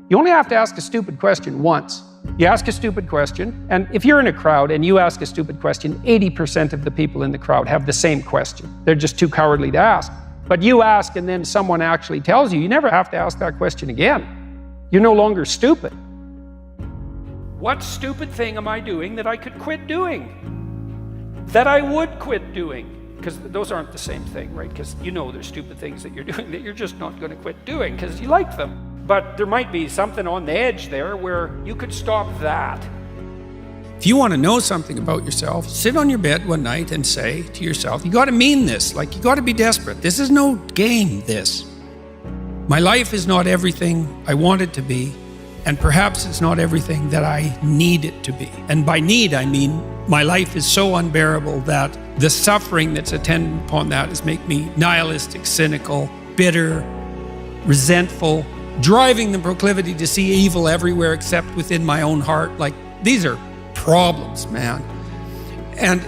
You only have to ask a stupid question once. You ask a stupid question, and if you're in a crowd and you ask a stupid question, 80% of the people in the crowd have the same question. They're just too cowardly to ask. But you ask and then someone actually tells you, you never have to ask that question again. You're no longer stupid. What stupid thing am I doing that I could quit doing? That I would quit doing? Because those aren't the same thing, right? Because you know there's stupid things that you're doing that you're just not going to quit doing because you like them. But there might be something on the edge there where you could stop that. If you want to know something about yourself, sit on your bed one night and say to yourself, you got to mean this, like you got to be desperate. This is no game, this. My life is not everything I want it to be, and perhaps it's not everything that I need it to be. And by need, I mean my life is so unbearable that the suffering that's attendant upon that is make me nihilistic, cynical, bitter, resentful, driving the proclivity to see evil everywhere except within my own heart. Like, these are problems, man. And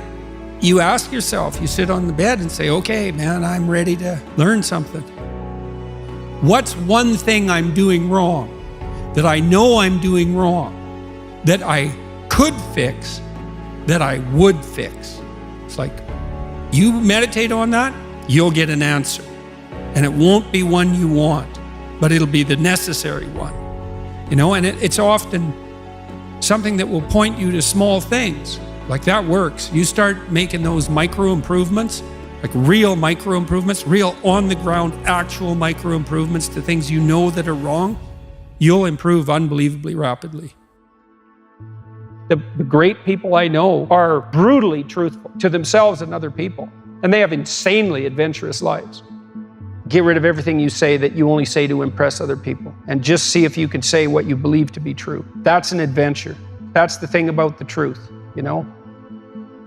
you ask yourself, you sit on the bed and say, okay, man, I'm ready to learn something. What's one thing I'm doing wrong that I know I'm doing wrong, that I could fix, that I would fix? It's like, you meditate on that, you'll get an answer. And it won't be one you want, but it'll be the necessary one. You know, and it's often something that will point you to small things. Like, that works. You start making those micro improvements, like real micro improvements, real on the ground, actual micro improvements to things you know that are wrong, you'll improve unbelievably rapidly. The great people I know are brutally truthful to themselves and other people, and they have insanely adventurous lives. Get rid of everything you say that you only say to impress other people, and just see if you can say what you believe to be true. That's an adventure. That's the thing about the truth, you know?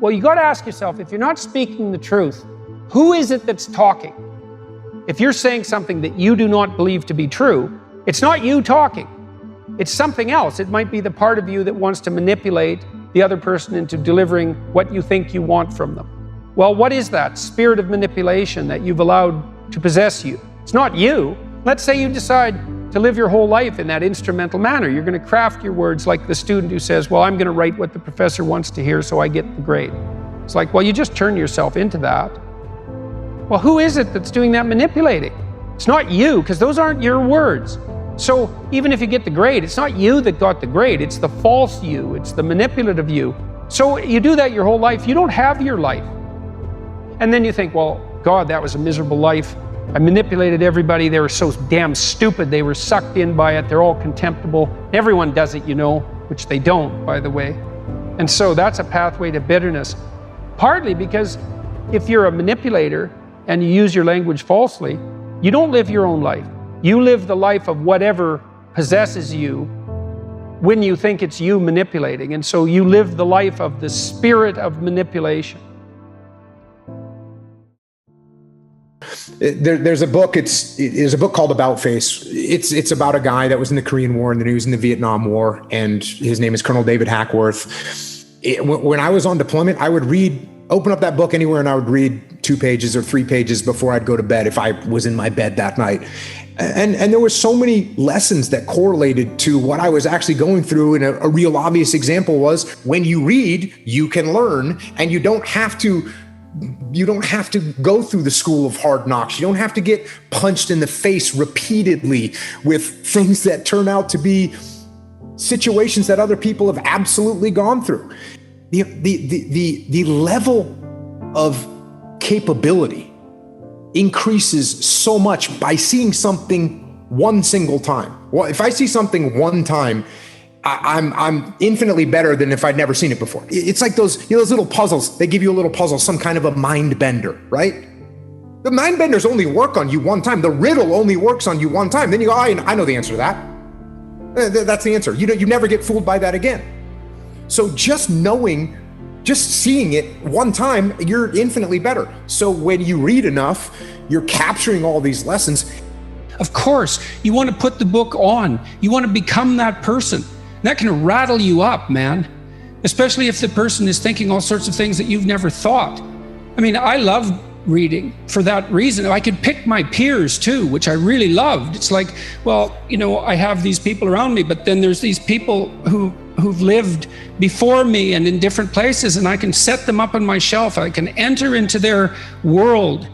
Well, you got to ask yourself, if you're not speaking the truth, who is it that's talking? If you're saying something that you do not believe to be true, it's not you talking. It's something else. It might be the part of you that wants to manipulate the other person into delivering what you think you want from them. Well, what is that spirit of manipulation that you've allowed to possess you? It's not you. Let's say you decide to live your whole life in that instrumental manner. You're going to craft your words like the student who says, well, I'm going to write what the professor wants to hear so I get the grade. It's like, well, you just turn yourself into that. Well, who is it that's doing that manipulating? It's not you, because those aren't your words. So even if you get the grade, it's not you that got the grade. It's the false you. It's the manipulative you. So you do that your whole life. You don't have your life. And then you think, well, God, that was a miserable life. I manipulated everybody. They were so damn stupid. They were sucked in by it. They're all contemptible. Everyone does it, you know, which they don't, by the way. And so that's a pathway to bitterness. Partly because if you're a manipulator and you use your language falsely, you don't live your own life. You live the life of whatever possesses you when you think it's you manipulating. And so you live the life of the spirit of manipulation. There's a book. It's a book called About Face. It's about a guy that was in the Korean War and then he was in the Vietnam War, and his name is Colonel David Hackworth. When I was on deployment, I would open up that book anywhere, and I would read 2 pages or 3 pages before I'd go to bed if I was in my bed that night. And there were so many lessons that correlated to what I was actually going through. And a real obvious example was, when you read, you can learn, and you don't have to go through the school of hard knocks. You don't have to get punched in the face repeatedly with things that turn out to be situations that other people have absolutely gone through. The level of capability increases so much by seeing something one single time. Well, if I see something one time, I'm infinitely better than if I'd never seen it before. It's like those little puzzles. They give you a little puzzle, some kind of a mind bender, right? The mind benders only work on you one time. The riddle only works on you one time. Then you go, I know the answer to that. That's the answer. You never get fooled by that again. So just seeing it one time, you're infinitely better. So when you read enough, you're capturing all these lessons. Of course, you want to put the book on. You want to become that person. That can rattle you up, man. Especially if the person is thinking all sorts of things that you've never thought. I mean, I love reading for that reason. I could pick my peers too, which I really loved. It's like, well, I have these people around me, but then there's these people who've lived before me and in different places, and I can set them up on my shelf. I can enter into their world,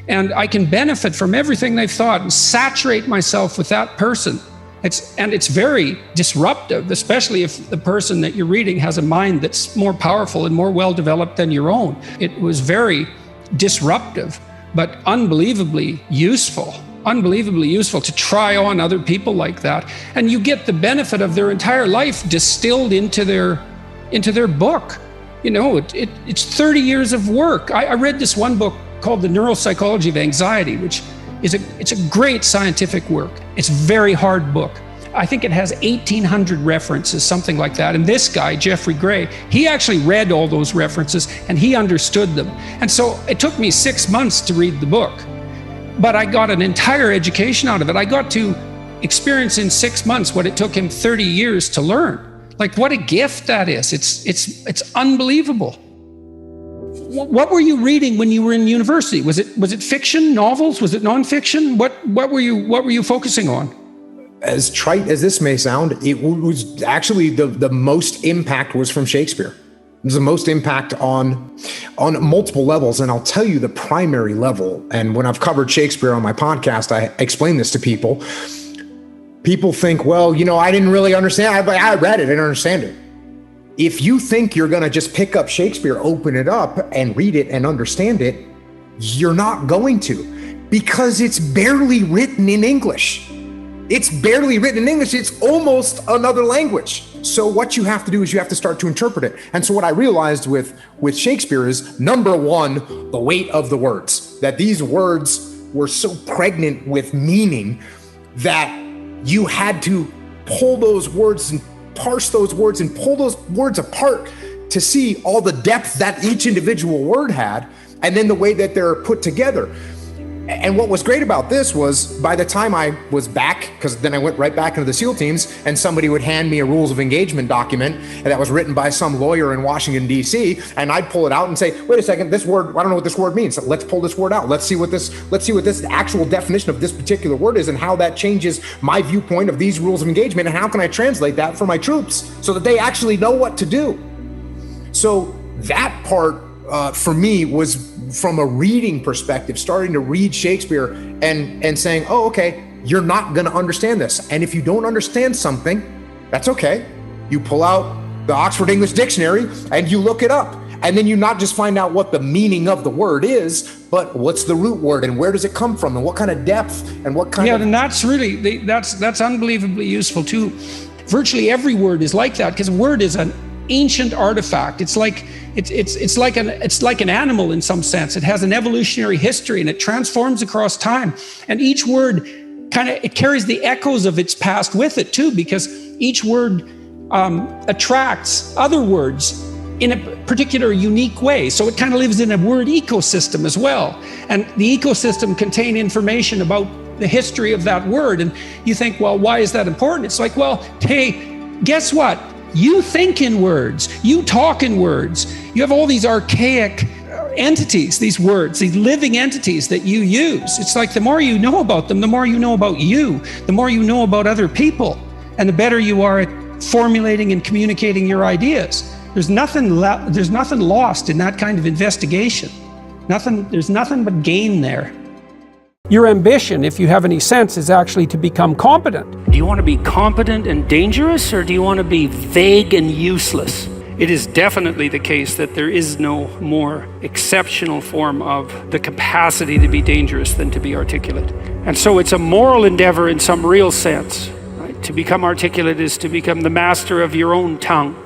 and I can benefit from everything they've thought and saturate myself with that person. It's very disruptive, especially if the person that you're reading has a mind that's more powerful and more well-developed than your own. It was very disruptive, but unbelievably useful to try on other people like that. And you get the benefit of their entire life distilled into their book. It's 30 years of work. I read this one book called The Neuropsychology of Anxiety, which it's a great scientific work. It's a very hard book. I think it has 1,800 references, something like that. And this guy, Jeffrey Gray, he actually read all those references and he understood them. And so it took me 6 months to read the book, but I got an entire education out of it. I got to experience in 6 months what it took him 30 years to learn. Like, what a gift that is. It's unbelievable. What were you reading when you were in university? Was it fiction, novels? Was it nonfiction? What were you focusing on? As trite as this may sound, it was actually the most impact was from Shakespeare. It was the most impact on multiple levels. And I'll tell you the primary level. And when I've covered Shakespeare on my podcast, I explain this to people. People think, well, I didn't really understand. I read it, I didn't understand it. If you think you're going to just pick up Shakespeare, open it up and read it and understand it, you're not going to, because it's barely written in English. It's barely written in English. It's almost another language. So what you have to do is you have to start to interpret it. And so what I realized with Shakespeare is, number one, the weight of the words, that these words were so pregnant with meaning that you had to pull those words and parse those words and pull those words apart to see all the depth that each individual word had, and then the way that they're put together. And what was great about this was, by the time I was back, because then I went right back into the SEAL teams, and somebody would hand me a rules of engagement document that was written by some lawyer in Washington, D.C., and I'd pull it out and say, wait a second, this word, I don't know what this word means. So let's pull this word out. Let's see what this actual definition of this particular word is, and how that changes my viewpoint of these rules of engagement, and how can I translate that for my troops so that they actually know what to do. So that part for me was, from a reading perspective, starting to read Shakespeare and saying, oh, okay, you're not going to understand this. And if you don't understand something, that's okay. You pull out the Oxford English Dictionary and you look it up. And then you not just find out what the meaning of the word is, but what's the root word and where does it come from and what kind of depth and what kind of... Yeah, and that's really, that's unbelievably useful too. Virtually every word is like that, because a word is an ancient artifact. It's like an animal in some sense. It has an evolutionary history and it transforms across time. And each word it carries the echoes of its past with it too, because each word attracts other words in a particular unique way. So it kind of lives in a word ecosystem as well. And the ecosystem contains information about the history of that word. And you think, well, why is that important? It's like, well, hey, guess what? You think in words, you talk in words. You have all these archaic entities, these words, these living entities that you use. It's like the more you know about them, the more you know about you, the more you know about other people, and the better you are at formulating and communicating your ideas. There's nothing lost in that kind of investigation. There's nothing but gain there. Your ambition, if you have any sense, is actually to become competent. Do you want to be competent and dangerous, or do you want to be vague and useless? It is definitely the case that there is no more exceptional form of the capacity to be dangerous than to be articulate. And so it's a moral endeavor in some real sense. Right? To become articulate is to become the master of your own tongue.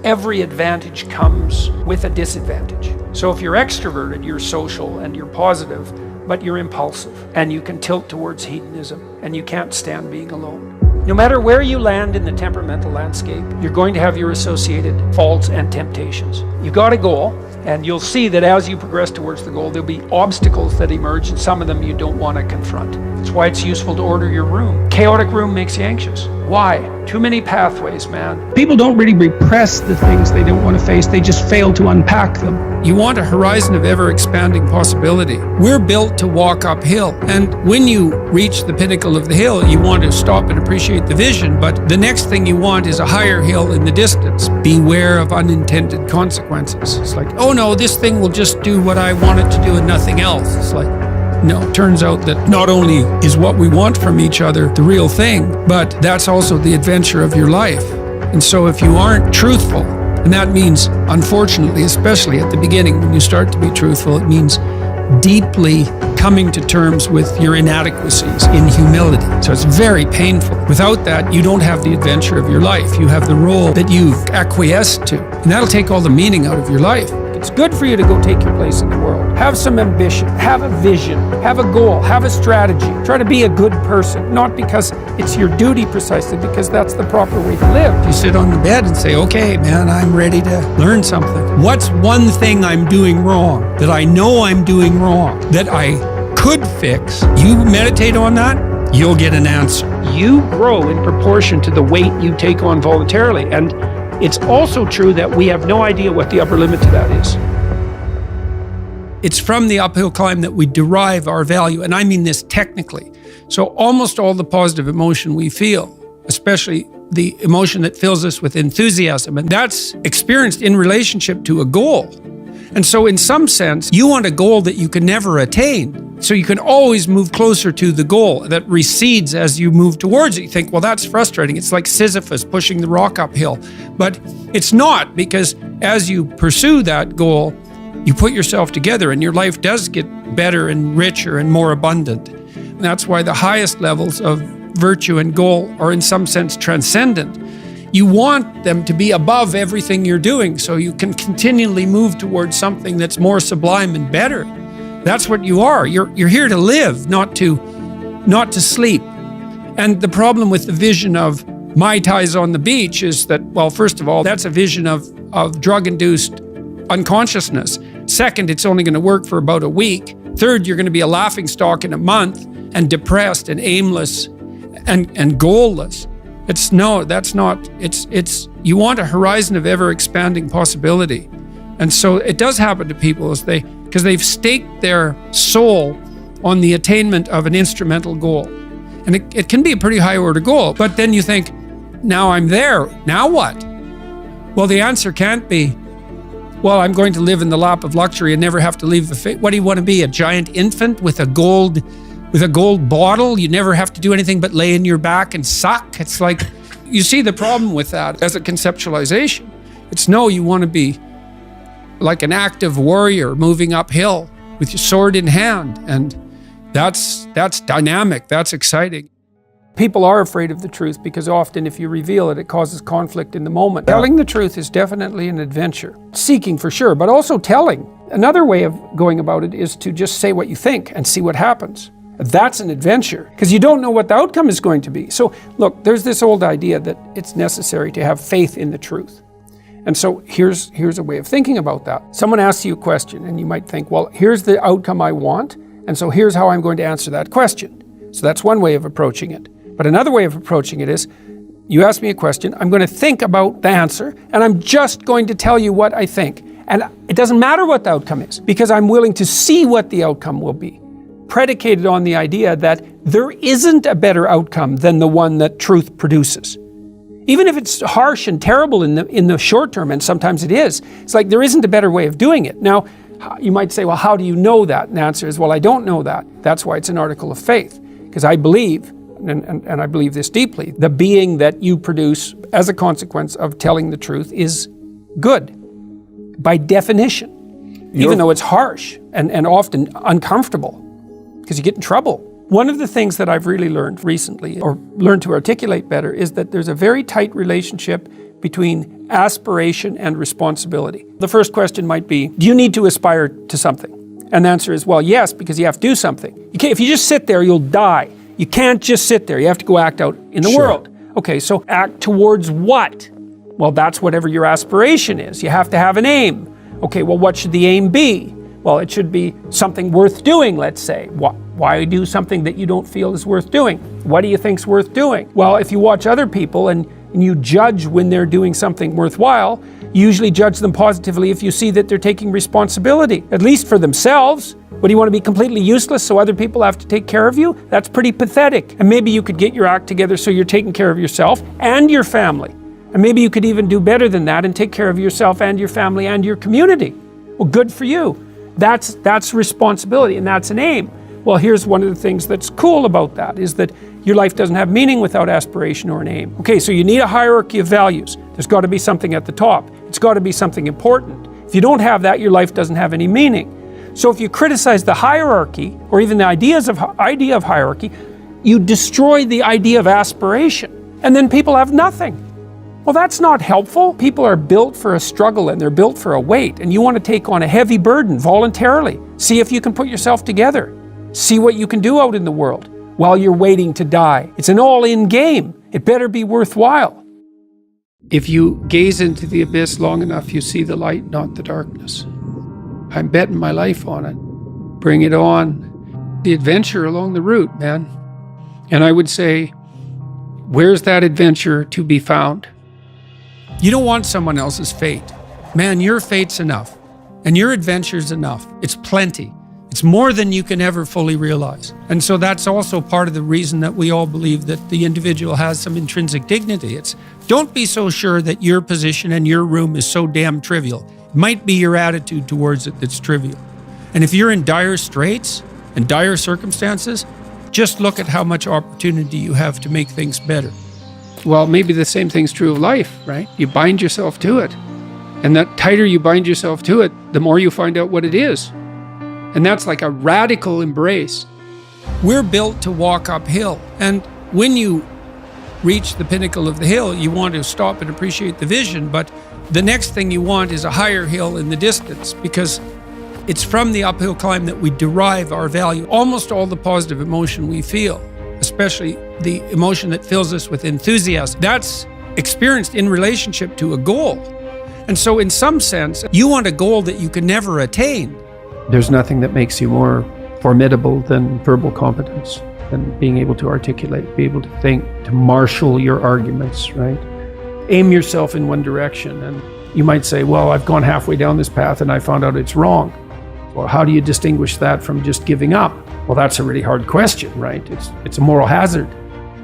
Every advantage comes with a disadvantage. So if you're extroverted, you're social and you're positive, but you're impulsive and you can tilt towards hedonism and you can't stand being alone. No matter where you land in the temperamental landscape, you're going to have your associated faults and temptations. You got a goal, and you'll see that as you progress towards the goal, there'll be obstacles that emerge, and some of them you don't want to confront. That's why it's useful to order your room. Chaotic room makes you anxious. Why? Too many pathways, man. People don't really repress the things they don't want to face, they just fail to unpack them. You want a horizon of ever-expanding possibility. We're built to walk uphill, and when you reach the pinnacle of the hill, you want to stop and appreciate the vision, but the next thing you want is a higher hill in the distance. Beware of unintended consequences. It's like, oh no, this thing will just do what I want it to do and nothing else. It's like, no, it turns out that not only is what we want from each other the real thing, but that's also the adventure of your life. And so if you aren't truthful, and that means, unfortunately, especially at the beginning, when you start to be truthful, it means deeply coming to terms with your inadequacies in humility. So it's very painful. Without that, you don't have the adventure of your life. You have the role that you've acquiesced to, and that'll take all the meaning out of your life. It's good for you to go take your place in the world. Have some ambition, have a vision, have a goal, have a strategy. Try to be a good person, not because it's your duty precisely, because that's the proper way to live. You sit on the bed and say, okay, man, I'm ready to learn something. What's one thing I'm doing wrong, that I know I'm doing wrong, that I could fix? You meditate on that, you'll get an answer. You grow in proportion to the weight you take on voluntarily. And it's also true that we have no idea what the upper limit to that is. It's from the uphill climb that we derive our value, and I mean this technically. So almost all the positive emotion we feel, especially the emotion that fills us with enthusiasm, and that's experienced in relationship to a goal. And so in some sense, you want a goal that you can never attain. So you can always move closer to the goal that recedes as you move towards it. You think, well, that's frustrating. It's like Sisyphus pushing the rock uphill. But it's not, because as you pursue that goal, you put yourself together and your life does get better and richer and more abundant. And that's why the highest levels of virtue and goal are in some sense transcendent. You want them to be above everything you're doing so you can continually move towards something that's more sublime and better. That's what you are. You're here to live, not to sleep. And the problem with the vision of Mai Tais on the beach is that, well, first of all, that's a vision of drug-induced unconsciousness. Second, it's only going to work for about a week. Third, you're going to be a laughingstock in a month and depressed and aimless and goalless. You want a horizon of ever-expanding possibility. And so it does happen to people because they've staked their soul on the attainment of an instrumental goal. And it can be a pretty high-order goal, but then you think, now I'm there, now what? Well, the answer can't be, well, I'm going to live in the lap of luxury and never have to leave the faith. What do you want to be, a giant infant with a gold bottle? You never have to do anything but lay in your back and suck? It's like, you see the problem with that as a conceptualization. It's no, you want to be like an active warrior moving uphill with your sword in hand. And that's dynamic, that's exciting. People are afraid of the truth because often if you reveal it, it causes conflict in the moment. Telling the truth is definitely an adventure. Seeking for sure, but also telling. Another way of going about it is to just say what you think and see what happens. That's an adventure, because you don't know what the outcome is going to be. So look, there's this old idea that it's necessary to have faith in the truth. And so here's a way of thinking about that. Someone asks you a question and you might think, well, here's the outcome I want, and so here's how I'm going to answer that question. So that's one way of approaching it. But another way of approaching it is, you ask me a question, I'm going to think about the answer, and I'm just going to tell you what I think. And it doesn't matter what the outcome is, because I'm willing to see what the outcome will be, predicated on the idea that there isn't a better outcome than the one that truth produces. Even if it's harsh and terrible in the short term, and sometimes it is, it's like there isn't a better way of doing it. Now, you might say, well, how do you know that? And the answer is, well, I don't know that. That's why it's an article of faith, because I believe, and I believe this deeply, the being that you produce as a consequence of telling the truth is good, by definition, even though it's harsh and often uncomfortable, because you get in trouble. One of the things that I've really learned recently, or learned to articulate better, is that there's a very tight relationship between aspiration and responsibility. The first question might be, do you need to aspire to something? And the answer is, well, yes, because you have to do something. If you just sit there, you'll die. You can't just sit there. You have to go act out in the world. Okay, so act towards what? Well, that's whatever your aspiration is. You have to have an aim. Okay, well, what should the aim be? Well, it should be something worth doing, let's say. Why do something that you don't feel is worth doing? What do you think's worth doing? Well, if you watch other people and you judge when they're doing something worthwhile, you usually judge them positively if you see that they're taking responsibility, at least for themselves. What, do you want to be completely useless so other people have to take care of you? That's pretty pathetic. And maybe you could get your act together so you're taking care of yourself and your family. And maybe you could even do better than that and take care of yourself and your family and your community. Well, good for you. That's responsibility and that's an aim. Well, here's one of the things that's cool about that is that your life doesn't have meaning without aspiration or an aim. Okay, so you need a hierarchy of values. There's got to be something at the top. It's got to be something important. If you don't have that, your life doesn't have any meaning. So if you criticize the hierarchy or even the idea of hierarchy, you destroy the idea of aspiration. And then people have nothing. Well, that's not helpful. People are built for a struggle and they're built for a weight, and you want to take on a heavy burden voluntarily. See if you can put yourself together. See what you can do out in the world while you're waiting to die. It's an all-in game. It better be worthwhile. If you gaze into the abyss long enough, you see the light, not the darkness. I'm betting my life on it. Bring it on. The adventure along the route, man. And I would say, where's that adventure to be found? You don't want someone else's fate. Man, your fate's enough. And your adventure's enough. It's plenty. It's more than you can ever fully realize. And so that's also part of the reason that we all believe that the individual has some intrinsic dignity. It's don't be so sure that your position and your room is so damn trivial. It might be your attitude towards it that's trivial. And if you're in dire straits and dire circumstances, just look at how much opportunity you have to make things better. Well, maybe the same thing's true of life, right? You bind yourself to it. And the tighter you bind yourself to it, the more you find out what it is. And that's like a radical embrace. We're built to walk uphill. And when you reach the pinnacle of the hill, you want to stop and appreciate the vision. But the next thing you want is a higher hill in the distance, because it's from the uphill climb that we derive our value. Almost all the positive emotion we feel, especially the emotion that fills us with enthusiasm, that's experienced in relationship to a goal. And so in some sense, you want a goal that you can never attain. There's nothing that makes you more formidable than verbal competence, than being able to articulate, be able to think, to marshal your arguments, right? Aim yourself in one direction. And you might say, well, I've gone halfway down this path and I found out it's wrong. Well, how do you distinguish that from just giving up? Well, that's a really hard question, right? It's a moral hazard.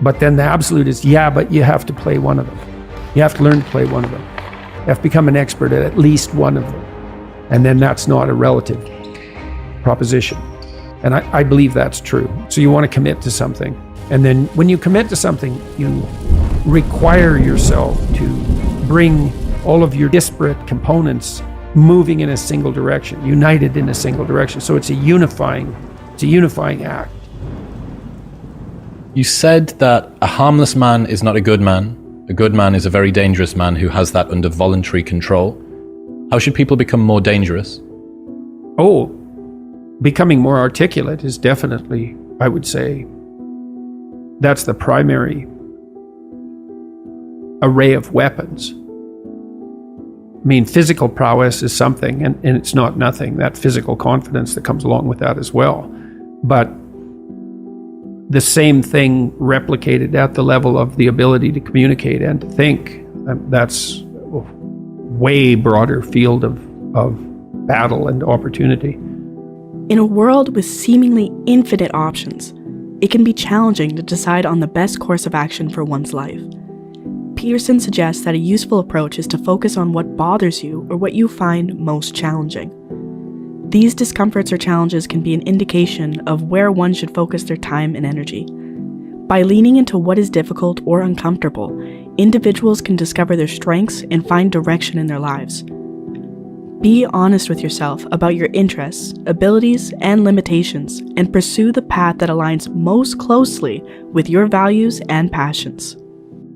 But then the absolute is, yeah, but you have to play one of them. You have to learn to play one of them. You have to become an expert at least one of them. And then that's not a relative proposition. And I believe that's true. So you want to commit to something. And then when you commit to something, you require yourself to bring all of your disparate components moving in a single direction, united in a single direction. So it's a unifying act. You said that a harmless man is not a good man. A good man is a very dangerous man who has that under voluntary control. How should people become more dangerous? Oh, becoming more articulate is definitely, I would say, that's the primary array of weapons. I mean, physical prowess is something, and it's not nothing, that physical confidence that comes along with that as well. But the same thing replicated at the level of the ability to communicate and to think, that's a way broader field of battle and opportunity. In a world with seemingly infinite options, it can be challenging to decide on the best course of action for one's life. Peterson suggests that a useful approach is to focus on what bothers you or what you find most challenging. These discomforts or challenges can be an indication of where one should focus their time and energy. By leaning into what is difficult or uncomfortable, individuals can discover their strengths and find direction in their lives. Be honest with yourself about your interests, abilities, and limitations, and pursue the path that aligns most closely with your values and passions.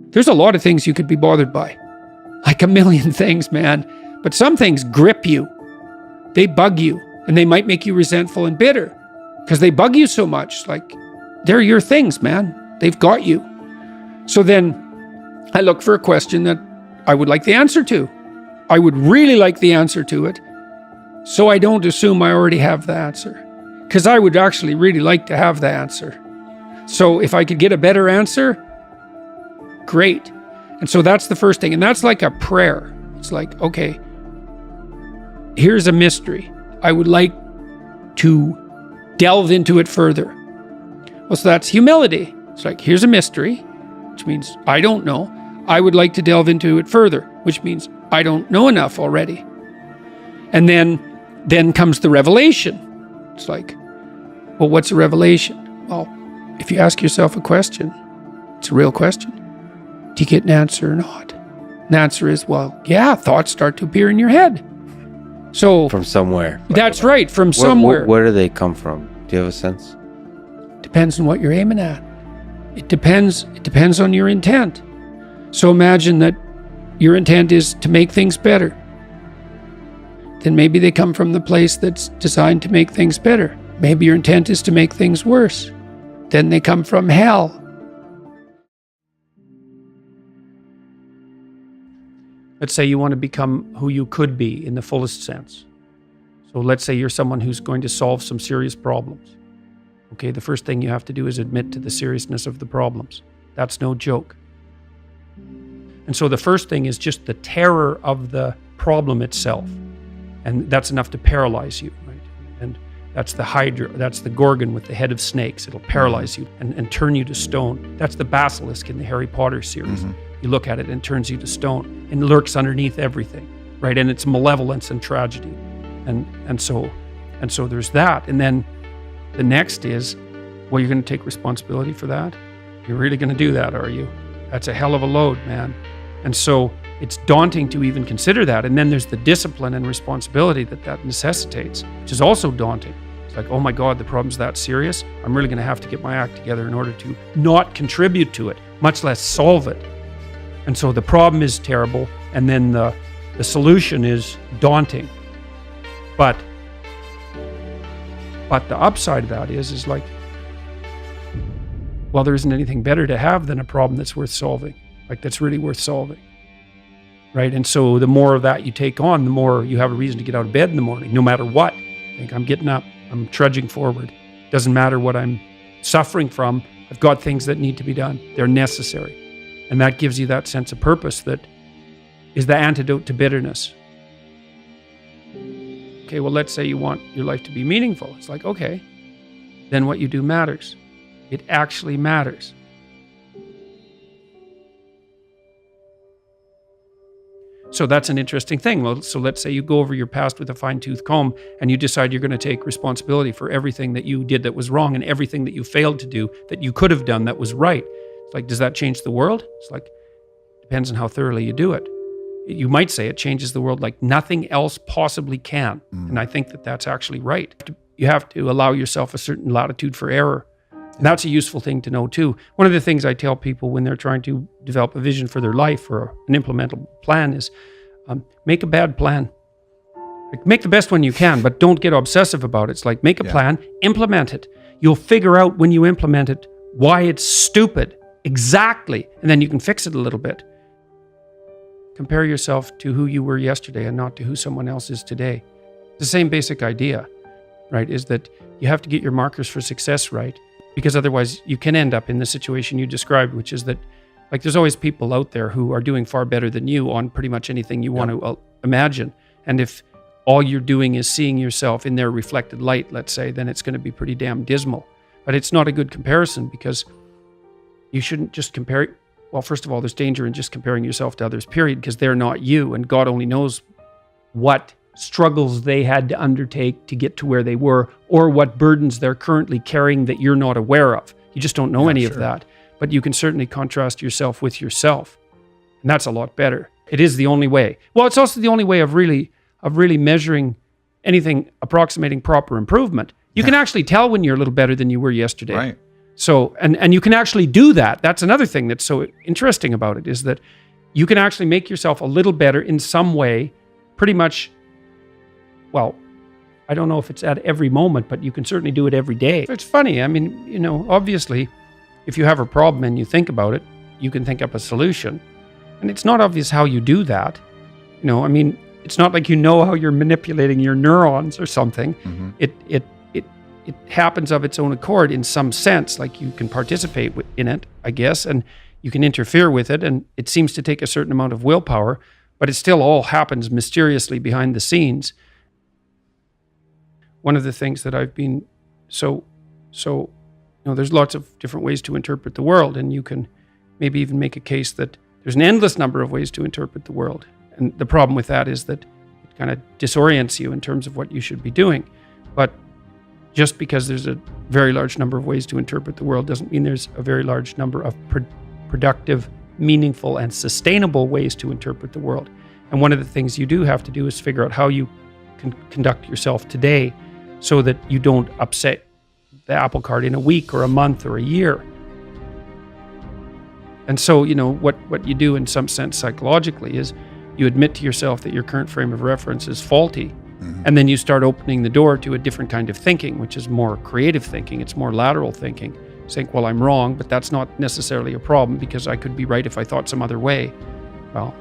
There's a lot of things you could be bothered by. Like a million things, man. But some things grip you. They bug you, and they might make you resentful and bitter because they bug you so much. Like, they're your things, man. They've got you. So then I look for a question that I would like the answer to. I would really like the answer to it, so I don't assume I already have the answer. because I would actually really like to have the answer. So if I could get a better answer, great. And so that's the first thing. And that's like a prayer. It's like, okay, here's a mystery. I would like to delve into it further. Well, so that's humility. It's like, here's a mystery, which means I don't know. I would like to delve into it further, which means I don't know enough already. And then comes the revelation. It's like, well, what's a revelation? Well, if you ask yourself a question, it's a real question. Do you get an answer or not? And the answer is, well, yeah, thoughts start to appear in your head. So From somewhere. that's right, from somewhere. Where do they come from? Do you have a sense? Depends on what you're aiming at. It depends on your intent. So imagine that your intent is to make things better. Then maybe they come from the place that's designed to make things better. Maybe your intent is to make things worse. Then they come from hell. Let's say you want to become who you could be in the fullest sense. So let's say you're someone who's going to solve some serious problems. Okay, the first thing you have to do is admit to the seriousness of the problems. That's no joke. And so the first thing is just the terror of the problem itself. And that's enough to paralyze you, right? And that's the Hydra, that's the Gorgon with the head of snakes. It'll paralyze you and turn you to stone. That's the basilisk in the Harry Potter series. You look at it and it turns you to stone and lurks underneath everything, right? And it's malevolence and tragedy. And so there's that. And then the next is, well, you're going to take responsibility for that? You're really going to do that, are you? That's a hell of a load, man. And so it's daunting to even consider that. And then there's the discipline and responsibility that necessitates, which is also daunting. It's like, oh my God, the problem's that serious. I'm really going to have to get my act together in order to not contribute to it, much less solve it. And so the problem is terrible. And then the solution is daunting. But the upside of that is like, well, there isn't anything better to have than a problem that's worth solving, like that's really worth solving, right? And so the more of that you take on, the more you have a reason to get out of bed in the morning, no matter what. Like, I'm getting up, I'm trudging forward. Doesn't matter what I'm suffering from. I've got things that need to be done. They're necessary. And that gives you that sense of purpose that is the antidote to bitterness. Okay, well, let's say you want your life to be meaningful. It's like, okay, then what you do matters. It actually matters. So that's an interesting thing. Well, so let's say you go over your past with a fine-tooth comb and you decide you're going to take responsibility for everything that you did that was wrong and everything that you failed to do that you could have done that was right. It's like, does that change the world? It's like, depends on how thoroughly you do it. You might say it changes the world like nothing else possibly can. And I think that that's actually right. You have to allow yourself a certain latitude for error. And that's a useful thing to know too. One of the things I tell people when they're trying to develop a vision for their life or an implementable plan is make a bad plan. Like, make the best one you can, but don't get obsessive about it. It's like, make a plan, implement it. You'll figure out when you implement it why it's stupid. Exactly. And then you can fix it a little bit. Compare yourself to who you were yesterday and not to who someone else is today. It's the same basic idea, right? Is that you have to get your markers for success right, because otherwise you can end up in the situation you described, which is that, like, there's always people out there who are doing far better than you on pretty much anything you want to imagine. And if all you're doing is seeing yourself in their reflected light, let's say, then it's going to be pretty damn dismal. But it's not a good comparison, because you shouldn't just compare. Well, first of all, there's danger in just comparing yourself to others, period, because they're not you, and God only knows what struggles they had to undertake to get to where they were, or what burdens they're currently carrying that you're not aware of. You just don't know any of that. But you can certainly contrast yourself with yourself, and that's a lot better. It is the only way. Well, it's also the only way of really measuring anything approximating proper improvement. You can actually tell when you're a little better than you were yesterday. Right. So, and you can actually do that. That's another thing that's so interesting about it, is that you can actually make yourself a little better in some way, pretty much, well, I don't know if it's at every moment, but you can certainly do it every day. It's funny. I mean, you know, obviously, if you have a problem and you think about it, you can think up a solution. And it's not obvious how you do that. You know, I mean, it's not like you know how you're manipulating your neurons or something. it happens of its own accord in some sense, like you can participate in it, I guess, and you can interfere with it, and it seems to take a certain amount of willpower, but it still all happens mysteriously behind the scenes. One of the things that I've been there's lots of different ways to interpret the world, and you can maybe even make a case that there's an endless number of ways to interpret the world. And the problem with that is that it kind of disorients you in terms of what you should be doing. But just because there's a very large number of ways to interpret the world doesn't mean there's a very large number of productive, meaningful, and sustainable ways to interpret the world. And one of the things you do have to do is figure out how you can conduct yourself today so that you don't upset the apple cart in a week or a month or a year. And so, what you do in some sense psychologically is you admit to yourself that your current frame of reference is faulty. Mm-hmm. And then you start opening the door to a different kind of thinking, which is more creative thinking. It's more lateral thinking. Saying, well, I'm wrong, but that's not necessarily a problem because I could be right if I thought some other way. Well,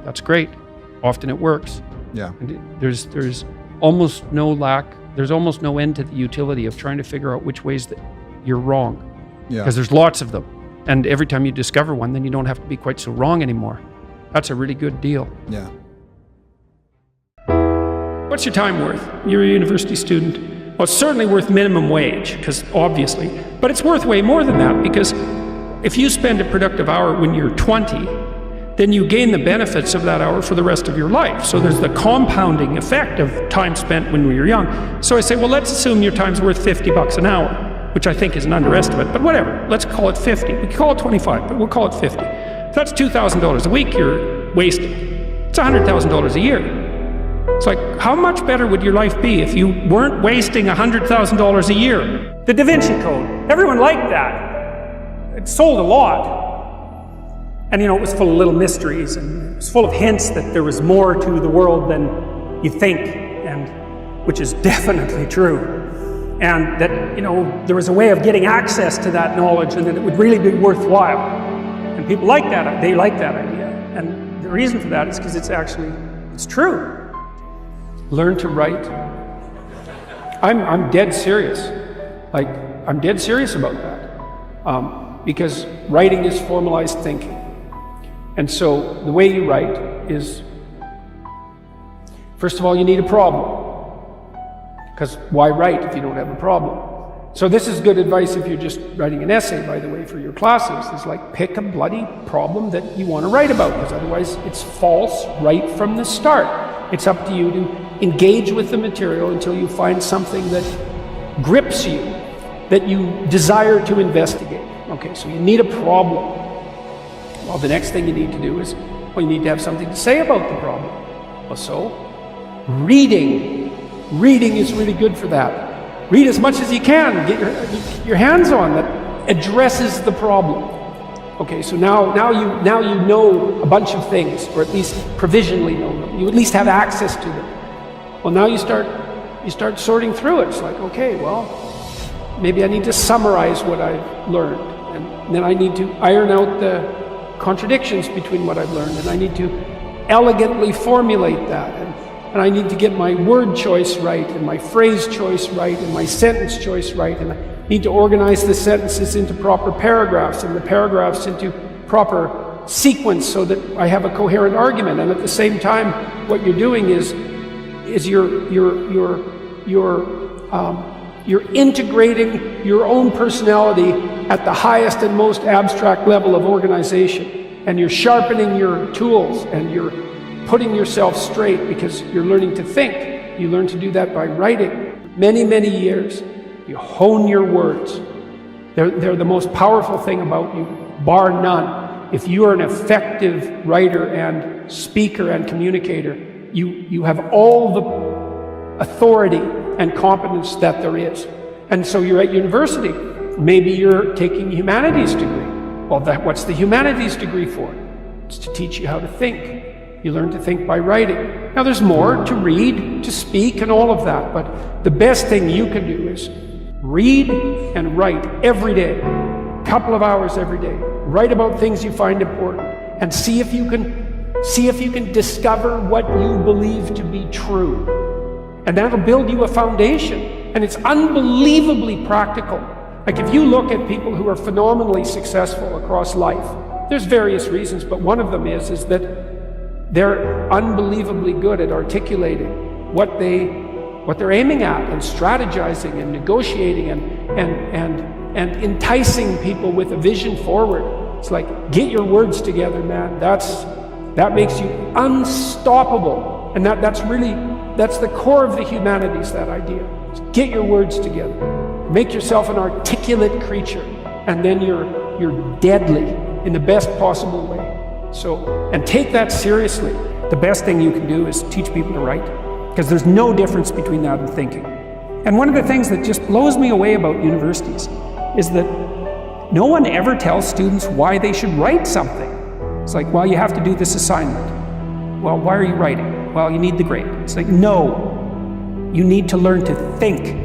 that's great. Often it works. Yeah. And there's almost no end to the utility of trying to figure out which ways that you're wrong. Yeah. Because there's lots of them. And every time you discover one, then you don't have to be quite so wrong anymore. That's a really good deal. Yeah. What's your time worth? You're a university student. Well, it's certainly worth minimum wage, because obviously, but it's worth way more than that, because if you spend a productive hour when you're 20, then you gain the benefits of that hour for the rest of your life. So there's the compounding effect of time spent when we were young. So I say, well, let's assume your time's worth $50 an hour, which I think is an underestimate, but whatever, let's call it 50. We can call it 25, but we'll call it 50. If that's $2,000 a week you're wasting. It's $100,000 a year. It's like, how much better would your life be if you weren't wasting $100,000 a year? The Da Vinci Code, everyone liked that. It sold a lot. And it was full of little mysteries, and it was full of hints that there was more to the world than you think, and which is definitely true. And that, there was a way of getting access to that knowledge and that it would really be worthwhile. And people like that, they like that idea. And the reason for that is because it's true. Learn to write. I'm dead serious. I'm dead serious about that. Because writing is formalized thinking. And so the way you write is, first of all, you need a problem. Because why write if you don't have a problem? So this is good advice if you're just writing an essay, by the way, for your classes. It's like, pick a bloody problem that you want to write about, because otherwise it's false right from the start. It's up to you to engage with the material until you find something that grips you, that you desire to investigate. Okay, so you need a problem. Well, the next thing you need to do is, you need to have something to say about the problem. Well, so, reading. Reading is really good for that. Read as much as you can, get your hands on that addresses the problem. Okay, so now you know a bunch of things, or at least provisionally know them. You at least have access to them. Well, now you start sorting through it. It's like, okay, well, maybe I need to summarize what I've learned, and then I need to iron out the contradictions between what I've learned, and I need to elegantly formulate that, and I need to get my word choice right, and my phrase choice right, and my sentence choice right, and I need to organize the sentences into proper paragraphs, and the paragraphs into proper sequence so that I have a coherent argument. And at the same time, what you're doing is you're integrating your own personality at the highest and most abstract level of organization, and you're sharpening your tools, and you're putting yourself straight because you're learning to think. You learn to do that by writing. Many, many years, you hone your words. They're the most powerful thing about you, bar none. If you are an effective writer and speaker and communicator, you have all the authority and competence that there is. And so you're at university. Maybe you're taking a humanities degree. Well, what's the humanities degree for? It's to teach you how to think. You learn to think by writing. Now there's more to read, to speak, and all of that, but the best thing you can do is read and write every day, a couple of hours every day. Write about things you find important, and see if you can discover what you believe to be true. And that'll build you a foundation. And it's unbelievably practical. Like if you look at people who are phenomenally successful across life, there's various reasons, but one of them is that they're unbelievably good at articulating what they're aiming at and strategizing and negotiating and enticing people with a vision forward. It's like, get your words together, man. That makes you unstoppable. And that's the core of the humanities, that idea. Just get your words together. Make yourself an articulate creature, and then you're deadly in the best possible way. So, and take that seriously. The best thing you can do is teach people to write, because there's no difference between that and thinking. And one of the things that just blows me away about universities is that no one ever tells students why they should write something. It's like, well, you have to do this assignment. Well, why are you writing? Well, you need the grade. It's like, no, you need to learn to think.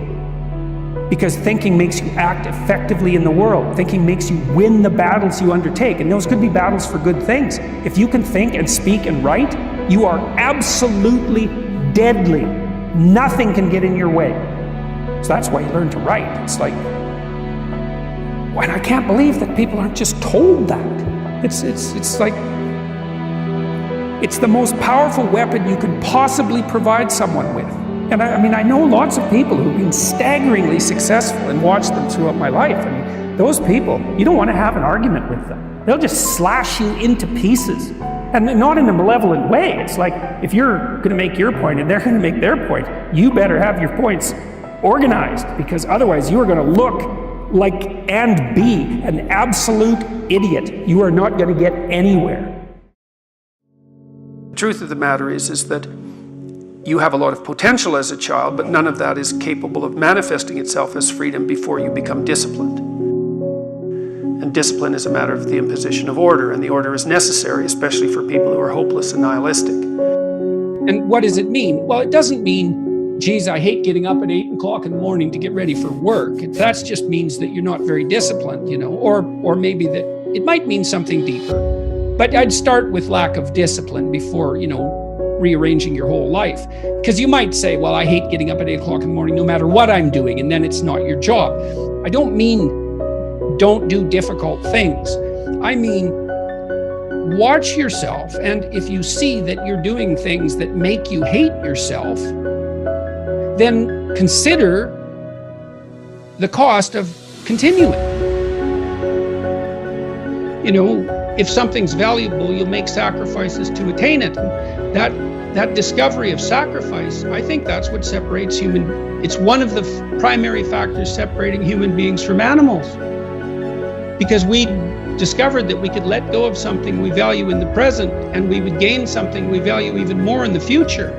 Because thinking makes you act effectively in the world. Thinking makes you win the battles you undertake. And those could be battles for good things. If you can think and speak and write, you are absolutely deadly. Nothing can get in your way. So that's why you learn to write. It's like, and I can't believe that people aren't just told that. It's like, it's the most powerful weapon you could possibly provide someone with. And I know lots of people who've been staggeringly successful and watched them throughout my life. I mean, those people, you don't want to have an argument with them. They'll just slash you into pieces. And not in a malevolent way. It's like, if you're going to make your point and they're going to make their point, you better have your points organized, because otherwise you are going to look like and be an absolute idiot. You are not going to get anywhere. The truth of the matter is that you have a lot of potential as a child, but none of that is capable of manifesting itself as freedom before you become disciplined. And discipline is a matter of the imposition of order, and the order is necessary, especially for people who are hopeless and nihilistic. And what does it mean? Well, it doesn't mean, geez, I hate getting up at 8 o'clock in the morning to get ready for work. That just means that you're not very disciplined, or maybe that it might mean something deeper. But I'd start with lack of discipline before, rearranging your whole life. Because you might say, well, I hate getting up at 8 o'clock in the morning no matter what I'm doing, and then it's not your job. I don't mean don't do difficult things. I mean, watch yourself, and if you see that you're doing things that make you hate yourself, then consider the cost of continuing. If something's valuable, you'll make sacrifices to attain it. That discovery of sacrifice, I think that's what separates it's one of the primary factors separating human beings from animals. Because we discovered that we could let go of something we value in the present, and we would gain something we value even more in the future.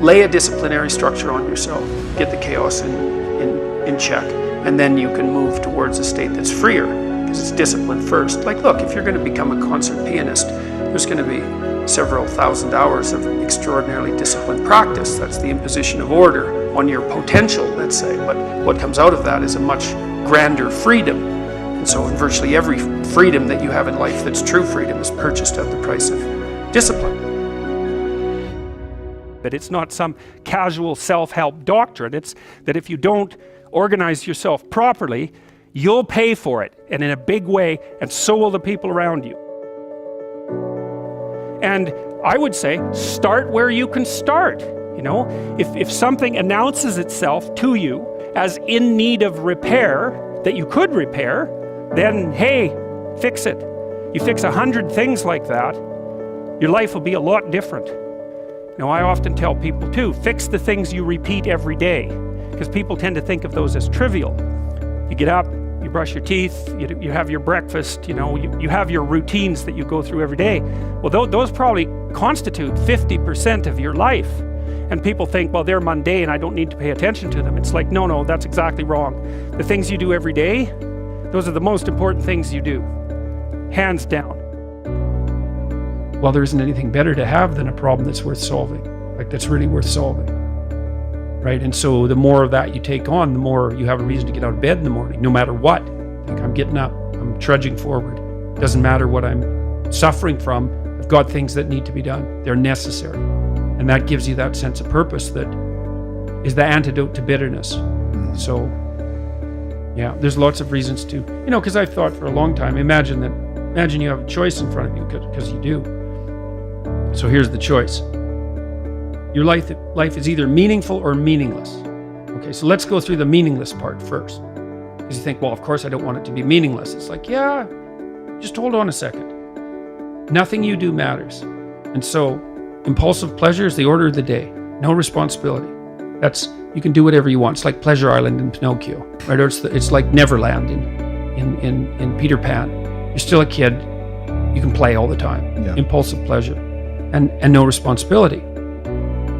Lay a disciplinary structure on yourself, get the chaos in check, and then you can move towards a state that's freer, because it's discipline first. Like, look, if you're going to become a concert pianist, there's going to be several thousand hours of extraordinarily disciplined practice. That's the imposition of order on your potential, let's say. But what comes out of that is a much grander freedom. And so in virtually every freedom that you have in life that's true freedom is purchased at the price of discipline. That it's not some casual self-help doctrine. It's that if you don't organize yourself properly, you'll pay for it, and in a big way, and so will the people around you. And I would say, start where you can start. If something announces itself to you as in need of repair, that you could repair, then hey, fix it. You fix 100 things like that, your life will be a lot different. I often tell people too, fix the things you repeat every day, because people tend to think of those as trivial. You get up, you brush your teeth, you have your breakfast, you have your routines that you go through every day. Well, those probably constitute 50% of your life. And people think, well, they're mundane, I don't need to pay attention to them. It's like, no, that's exactly wrong. The things you do every day, those are the most important things you do, hands down. Well, there isn't anything better to have than a problem that's worth solving, that's really worth solving. Right? And so the more of that you take on, the more you have a reason to get out of bed in the morning, no matter what. I'm getting up, I'm trudging forward. Doesn't matter what I'm suffering from, I've got things that need to be done. They're necessary. And that gives you that sense of purpose that is the antidote to bitterness. So, yeah, there's lots of reasons to, because I've thought for a long time, imagine you have a choice in front of you, because you do. So here's the choice. Your life is either meaningful or meaningless. Okay, so let's go through the meaningless part first. Because you think, well, of course I don't want it to be meaningless. It's like, yeah, just hold on a second. Nothing you do matters. And so impulsive pleasure is the order of the day. No responsibility. You can do whatever you want. It's like Pleasure Island in Pinocchio, right? Or it's like Neverland in Peter Pan. You're still a kid. You can play all the time. Yeah. Impulsive pleasure and no responsibility.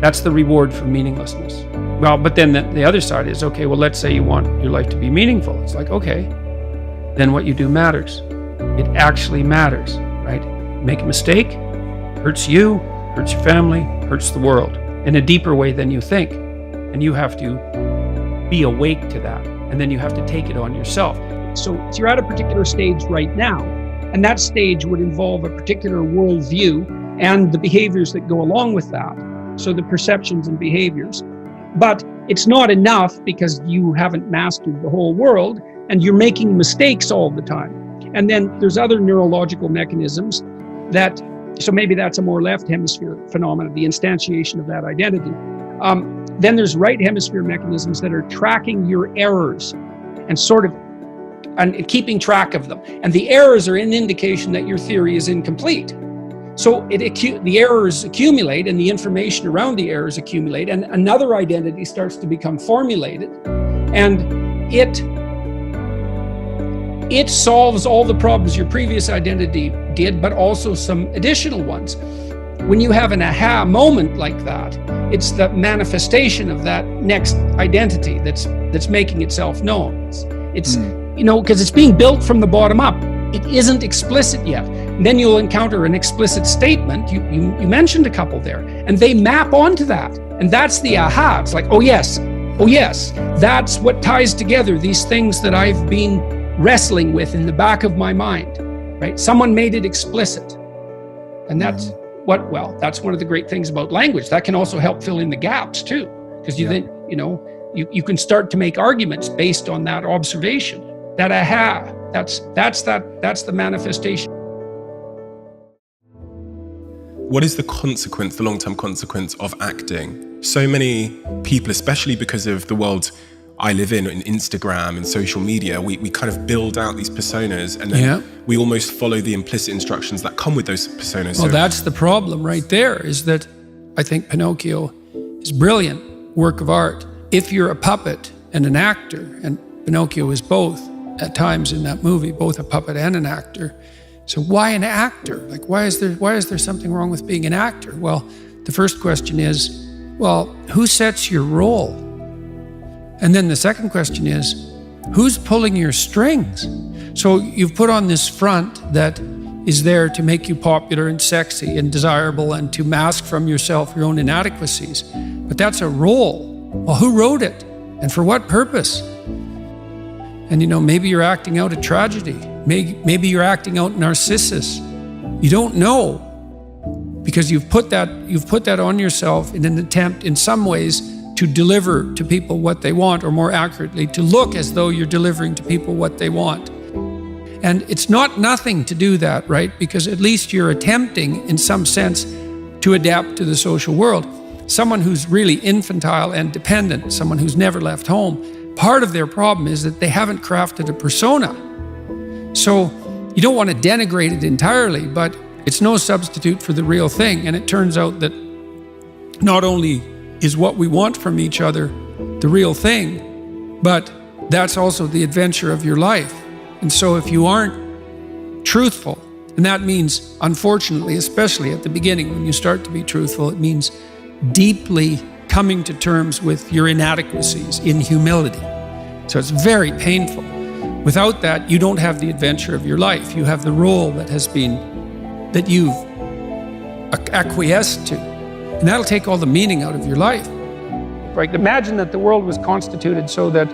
That's the reward for meaninglessness. Well, but then the other side is, okay, well, let's say you want your life to be meaningful. It's like, okay, then what you do matters. It actually matters, right? Make a mistake, hurts you, hurts your family, hurts the world in a deeper way than you think. And you have to be awake to that. And then you have to take it on yourself. So you're at a particular stage right now, and that stage would involve a particular worldview and the behaviors that go along with that. So the perceptions and behaviors. But it's not enough because you haven't mastered the whole world and you're making mistakes all the time. And then there's other neurological mechanisms so maybe that's a more left hemisphere phenomenon, the instantiation of that identity. Then there's right hemisphere mechanisms that are tracking your errors and keeping track of them. And the errors are an indication that your theory is incomplete. So the errors accumulate and the information around the errors accumulate, and another identity starts to become formulated, and it solves all the problems your previous identity did, but also some additional ones. When you have an aha moment like that, it's the manifestation of that next identity that's making itself known. It's because it's being built from the bottom up. It isn't explicit yet. And then you'll encounter an explicit statement. You mentioned a couple there, and they map onto that. And that's the aha. It's like, oh yes, that's what ties together these things that I've been wrestling with in the back of my mind, right? Someone made it explicit. And that's that's one of the great things about language. That can also help fill in the gaps too, because you can start to make arguments based on that observation. That aha, that's the manifestation. What is the consequence, the long-term consequence of acting? So many people, especially because of the world I live in Instagram and social media, we kind of build out these personas, and then we almost follow the implicit instructions that come with those personas. Well, that's the problem right there, is that I think Pinocchio is brilliant work of art. If you're a puppet and an actor, and Pinocchio is both at times in that movie, both a puppet and an actor. So why an actor? Like, why is there something wrong with being an actor? Well, the first question is, well, who sets your role? And then the second question is, who's pulling your strings? So you've put on this front that is there to make you popular and sexy and desirable and to mask from yourself your own inadequacies. But that's a role. Well, who wrote it? And for what purpose? And maybe you're acting out a tragedy. Maybe you're acting out Narcissus. You don't know, because you've put that on yourself in an attempt, in some ways, to deliver to people what they want, or more accurately, to look as though you're delivering to people what they want. And it's not nothing to do that, right? Because at least you're attempting, in some sense, to adapt to the social world. Someone who's really infantile and dependent, someone who's never left home, part of their problem is that they haven't crafted a persona. So you don't want to denigrate it entirely, but it's no substitute for the real thing. And it turns out that not only is what we want from each other the real thing, but that's also the adventure of your life. And so if you aren't truthful, and that means, unfortunately, especially at the beginning, when you start to be truthful, it means deeply coming to terms with your inadequacies in humility. So it's very painful. Without that, you don't have the adventure of your life. You have the role that you've acquiesced to. And that'll take all the meaning out of your life. Right? Imagine that the world was constituted so that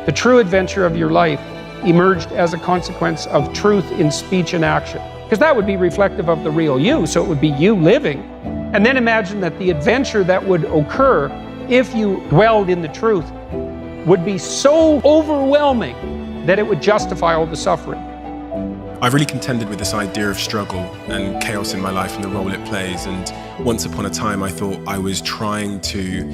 the true adventure of your life emerged as a consequence of truth in speech and action. Because that would be reflective of the real you, so it would be you living. And then imagine that the adventure that would occur if you dwelled in the truth would be so overwhelming that it would justify all the suffering. I've really contended with this idea of struggle and chaos in my life and the role it plays. And once upon a time, I thought I was trying to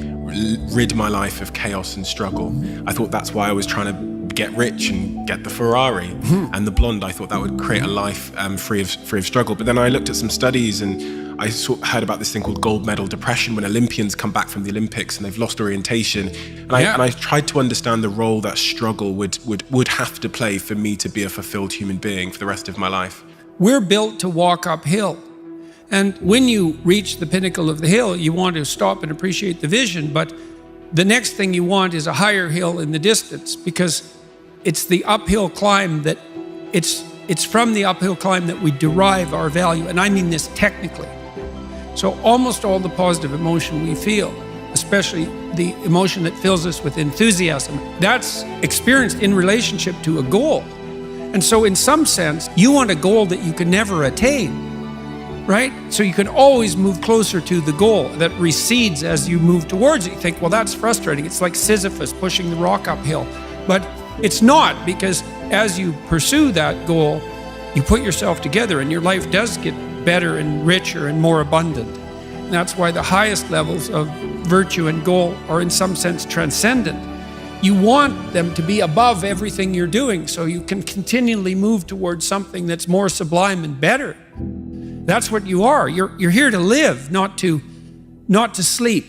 rid my life of chaos and struggle. I thought that's why I was trying to get rich and get the Ferrari and the blonde. I thought that would create a life free of struggle. But then I looked at some studies and I heard about this thing called gold medal depression, when Olympians come back from the Olympics and they've lost orientation. And I tried to understand the role that struggle would have to play for me to be a fulfilled human being for the rest of my life. We're built to walk uphill. And when you reach the pinnacle of the hill, you want to stop and appreciate the vision. But the next thing you want is a higher hill in the distance, because it's the uphill climb that it's from the uphill climb that we derive our value. And I mean this technically. So almost all the positive emotion we feel, especially the emotion that fills us with enthusiasm, that's experienced in relationship to a goal. And so in some sense, you want a goal that you can never attain, right? So you can always move closer to the goal that recedes as you move towards it. You think, well, that's frustrating. It's like Sisyphus pushing the rock uphill. But it's not, because as you pursue that goal, you put yourself together and your life does get better and richer and more abundant. And that's why the highest levels of virtue and goal are in some sense transcendent. You want them to be above everything you're doing so you can continually move towards something that's more sublime and better. That's what you are. You're here to live, not to sleep.